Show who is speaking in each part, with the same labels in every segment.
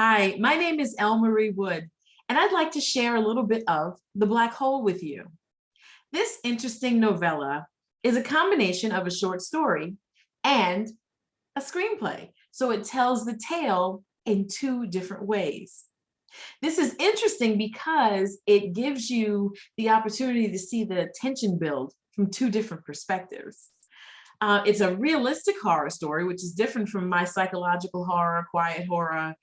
Speaker 1: Hi, my name is Elle-Marie Wood, and I'd like to share a little bit of The Black Hole with you. This interesting novella is a combination of a short story and a screenplay. So it tells the tale in two different ways. This is interesting because it gives you the opportunity to see the tension build from two different perspectives. It's a realistic horror story, which is different from my psychological horror, quiet horror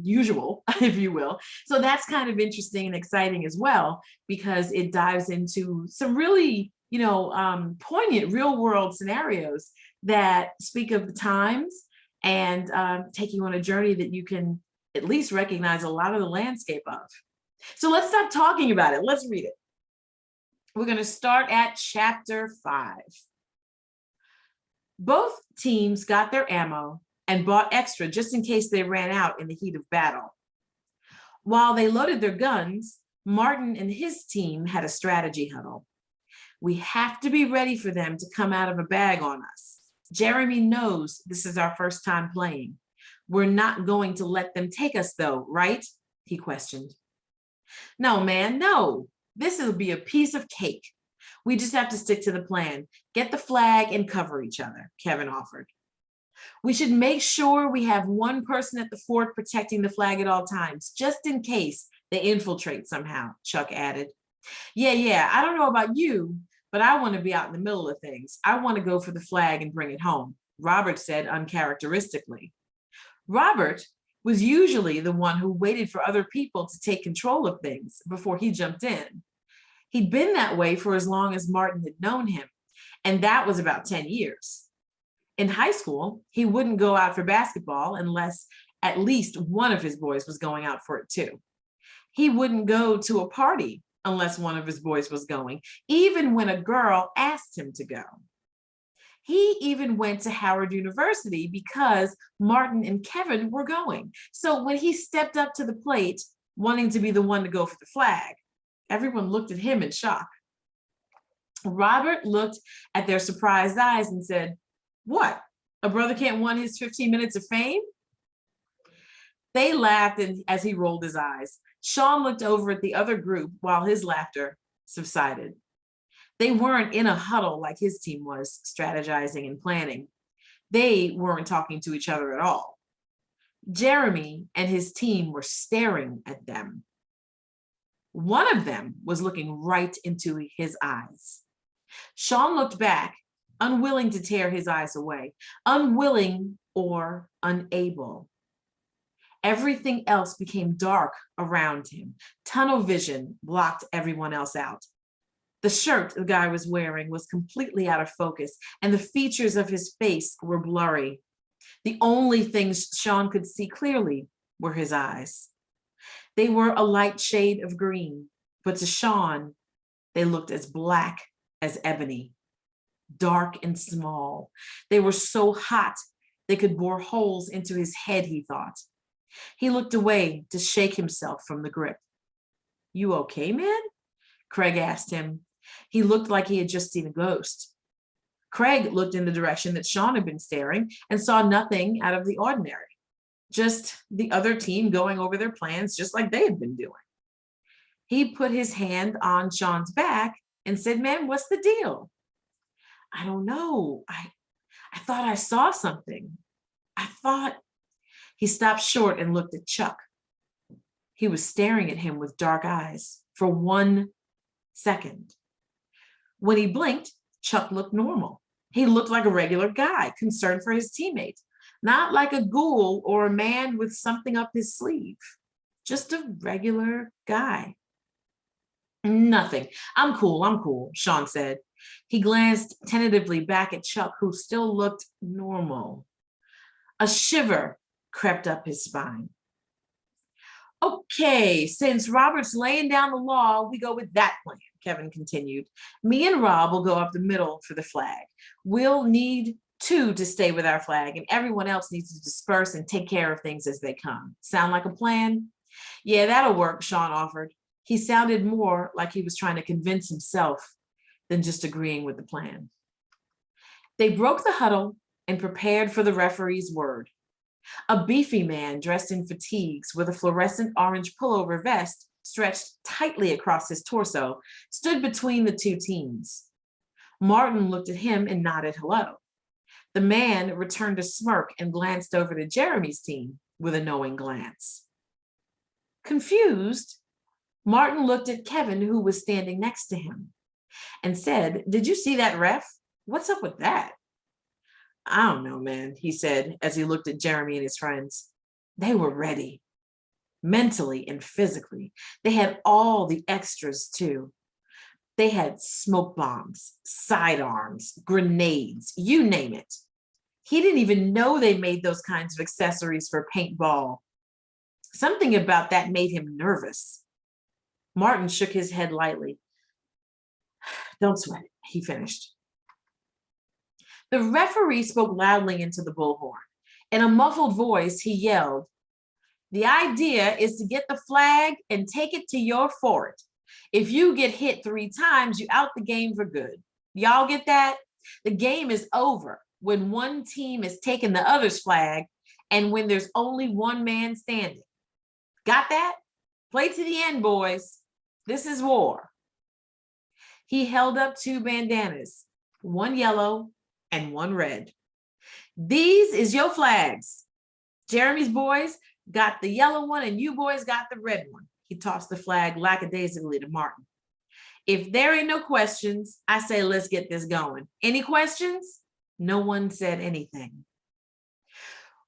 Speaker 1: usual, if you will. So that's kind of interesting and exciting as well, because it dives into some really, poignant real world scenarios that speak of the times and take you on a journey that you can at least recognize a lot of the landscape of. So let's stop talking about it. Let's read it. We're going to start at chapter 5. Both teams got their ammo and bought extra just in case they ran out in the heat of battle. While they loaded their guns, Martin and his team had a strategy huddle. We have to be ready for them to come out of a bag on us. Jeremy knows this is our first time playing. We're not going to let them take us though, right? He questioned. No, man, no. This will be a piece of cake. We just have to stick to the plan. Get the flag and cover each other, Kevin offered. We should make sure we have one person at the fort protecting the flag at all times, just in case they infiltrate somehow, Chuck added. Yeah, I don't know about you, but I want to be out in the middle of things. I want to go for the flag and bring it home, Robert said uncharacteristically. Robert was usually the one who waited for other people to take control of things before he jumped in. He'd been that way for as long as Martin had known him, and that was about 10 years. In high school, he wouldn't go out for basketball unless at least one of his boys was going out for it too. He wouldn't go to a party unless one of his boys was going, even when a girl asked him to go. He even went to Howard University because Martin and Kevin were going. So when he stepped up to the plate, wanting to be the one to go for the flag, everyone looked at him in shock. Robert looked at their surprised eyes and said, "What? A brother can't want his 15 minutes of fame?" They laughed as he rolled his eyes. Sean looked over at the other group while his laughter subsided. They weren't in a huddle like his team was, strategizing and planning. They weren't talking to each other at all. Jeremy and his team were staring at them. One of them was looking right into his eyes. Sean looked back, unwilling to tear his eyes away, unwilling or unable. Everything else became dark around him. Tunnel vision blocked everyone else out. The shirt the guy was wearing was completely out of focus, and the features of his face were blurry. The only things Sean could see clearly were his eyes. They were a light shade of green, but to Sean, they looked as black as ebony, dark and small. They were so hot, they could bore holes into his head, he thought. He looked away to shake himself from the grip. "You okay, man?" Craig asked him. He looked like he had just seen a ghost. Craig looked in the direction that Sean had been staring and saw nothing out of the ordinary. Just the other team going over their plans just like they had been doing. He put his hand on Sean's back and said, "Man, what's the deal?" "I don't know. I thought I saw something. I thought..." He stopped short and looked at Chuck. He was staring at him with dark eyes for 1 second. When he blinked, Chuck looked normal. He looked like a regular guy, concerned for his teammate. Not like a ghoul or a man with something up his sleeve. Just a regular guy. "Nothing. I'm cool, Sean said. He glanced tentatively back at Chuck, who still looked normal. A shiver crept up his spine. "Okay, since Robert's laying down the law, we go with that plan," Kevin continued. "Me and Rob will go up the middle for the flag. We'll need 2 to stay with our flag, and everyone else needs to disperse and take care of things as they come. Sound like a plan?" "Yeah, that'll work," Sean offered. He sounded more like he was trying to convince himself than just agreeing with the plan. They broke the huddle and prepared for the referee's word. A beefy man dressed in fatigues with a fluorescent orange pullover vest stretched tightly across his torso stood between the two teams. Martin looked at him and nodded hello. The man returned a smirk and glanced over to Jeremy's team with a knowing glance. Confused, Martin looked at Kevin, who was standing next to him, and said, "Did you see that ref? What's up with that?" "I don't know, man," he said as he looked at Jeremy and his friends. They were ready, mentally and physically. They had all the extras too. They had smoke bombs, sidearms, grenades, you name it. He didn't even know they made those kinds of accessories for paintball. Something about that made him nervous. Martin shook his head lightly. "Don't sweat it," he finished. The referee spoke loudly into the bullhorn. In a muffled voice, he yelled, "The idea is to get the flag and take it to your fort. If you get hit 3 times, you out the game for good. Y'all get that? The game is over when one team is taking the other's flag and when there's only one man standing. Got that? Play to the end, boys. This is war." He held up 2 bandanas, one yellow and one red. "These is your flags. Jeremy's boys got the yellow one and you boys got the red one." He tossed the flag lackadaisically to Martin. "If there ain't no questions, I say let's get this going. Any questions?" No one said anything.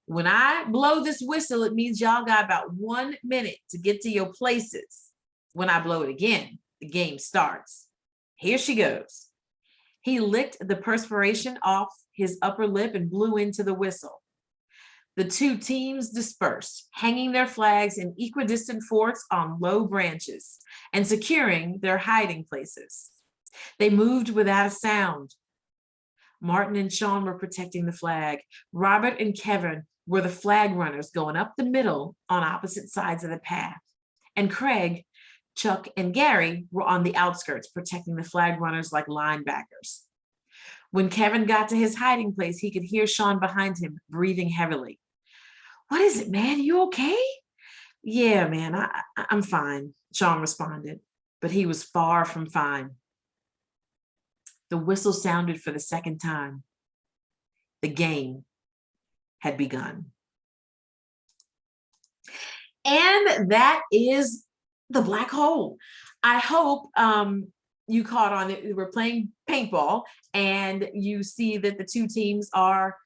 Speaker 1: "When I blow this whistle, it means y'all got about 1 minute to get to your places. When I blow it again, the game starts. Here she goes." He licked the perspiration off his upper lip and blew into the whistle. The 2 teams dispersed, hanging their flags in equidistant forts on low branches and securing their hiding places. They moved without a sound. Martin and Sean were protecting the flag. Robert and Kevin were the flag runners going up the middle on opposite sides of the path. And Craig, Chuck, and Gary were on the outskirts protecting the flag runners like linebackers. When Kevin got to his hiding place, he could hear Sean behind him breathing heavily. "What is it, man? You okay?" "Yeah, man, I'm fine," Sean responded, but he was far from fine. The whistle sounded for the second time. The game had begun. And that is The Black Hole. I hope you caught on it. We're playing paintball and you see that the 2 teams are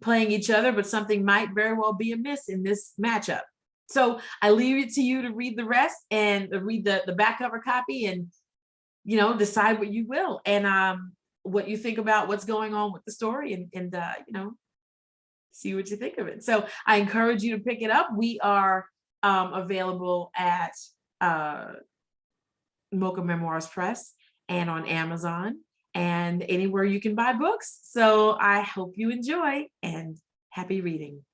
Speaker 1: playing each other, but something might very well be amiss in this matchup. So I leave it to you to read the rest and read the back cover copy and, decide what you will and what you think about what's going on with the story and see what you think of it. So I encourage you to pick it up. We are available at Mocha Memoirs Press and on Amazon and anywhere you can buy books. So I hope you enjoy and happy reading.